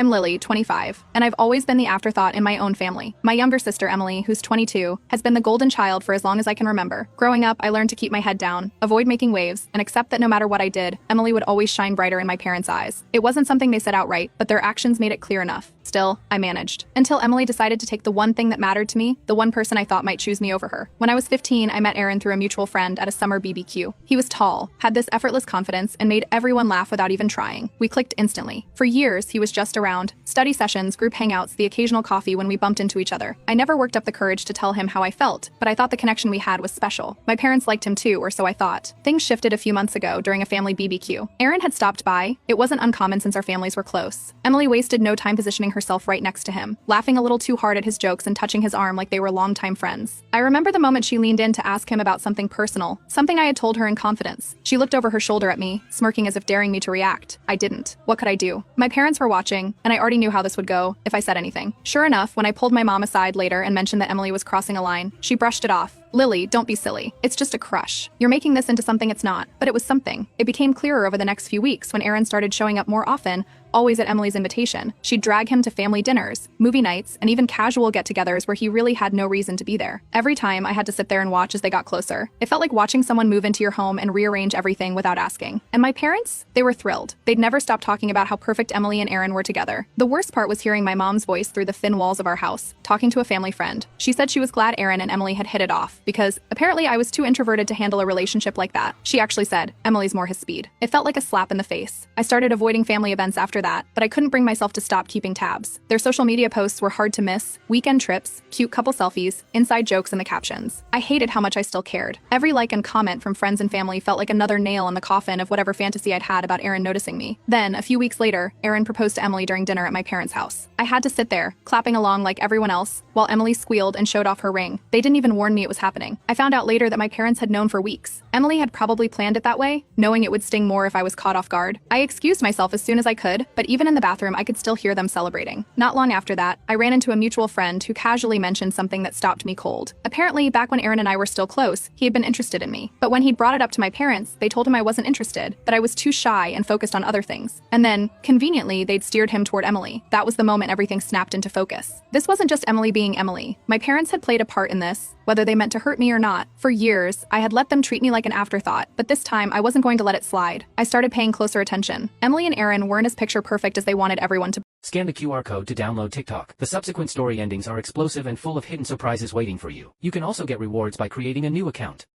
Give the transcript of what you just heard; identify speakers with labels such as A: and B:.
A: I'm Lily, 25, and I've always been the afterthought in my own family. My younger sister, Emily, who's 22, has been the golden child for as long as I can remember. Growing up, I learned to keep my head down, avoid making waves, and accept that no matter what I did, Emily would always shine brighter in my parents' eyes. It wasn't something they said outright, but their actions made it clear enough. Still, I managed. Until Emily decided to take the one thing that mattered to me, the one person I thought might choose me over her. When I was 15, I met Aaron through a mutual friend at a summer BBQ. He was tall, had this effortless confidence, and made everyone laugh without even trying. We clicked instantly. For years, he was just around. Study sessions, group hangouts, the occasional coffee when we bumped into each other. I never worked up the courage to tell him how I felt, but I thought the connection we had was special. My parents liked him too, or so I thought. Things shifted a few months ago during a family BBQ. Aaron had stopped by. It wasn't uncommon since our families were close. Emily wasted no time positioning herself right next to him, laughing a little too hard at his jokes and touching his arm like they were longtime friends. I remember the moment she leaned in to ask him about something personal, something I had told her in confidence. She looked over her shoulder at me, smirking as if daring me to react. I didn't. What could I do? My parents were watching, and I already knew how this would go if I said anything. Sure enough, when I pulled my mom aside later and mentioned that Emily was crossing a line, she brushed it off. Lily, don't be silly. It's just a crush. You're making this into something it's not. But it was something. It became clearer over the next few weeks when Aaron started showing up more often, always at Emily's invitation. She'd drag him to family dinners, movie nights, and even casual get-togethers where he really had no reason to be there. Every time, I had to sit there and watch as they got closer. It felt like watching someone move into your home and rearrange everything without asking. And my parents? They were thrilled. They'd never stop talking about how perfect Emily and Aaron were together. The worst part was hearing my mom's voice through the thin walls of our house, talking to a family friend. She said she was glad Aaron and Emily had hit it off, because apparently I was too introverted to handle a relationship like that. She actually said, Emily's more his speed. It felt like a slap in the face. I started avoiding family events after that, but I couldn't bring myself to stop keeping tabs. Their social media posts were hard to miss, weekend trips, cute couple selfies, inside jokes in the captions. I hated how much I still cared. Every like and comment from friends and family felt like another nail in the coffin of whatever fantasy I'd had about Aaron noticing me. Then, a few weeks later, Aaron proposed to Emily during dinner at my parents' house. I had to sit there, clapping along like everyone else, while Emily squealed and showed off her ring. They didn't even warn me it was happening. I found out later that my parents had known for weeks. Emily had probably planned it that way, knowing it would sting more if I was caught off guard. I excused myself as soon as I could, but even in the bathroom, I could still hear them celebrating. Not long after that, I ran into a mutual friend who casually mentioned something that stopped me cold. Apparently, back when Aaron and I were still close, he had been interested in me. But when he'd brought it up to my parents, they told him I wasn't interested, that I was too shy and focused on other things. And then, conveniently, they'd steered him toward Emily. That was the moment everything snapped into focus. This wasn't just Emily being Emily. My parents had played a part in this, whether they meant to hurt me or not. For years, I had let them treat me like an afterthought, but this time I wasn't going to let it slide. I started paying closer attention. Emily and Aaron weren't as picture perfect as they wanted everyone to.
B: Scan the QR code to download TikTok. The subsequent story endings are explosive and full of hidden surprises waiting for you. You can also get rewards by creating a new account.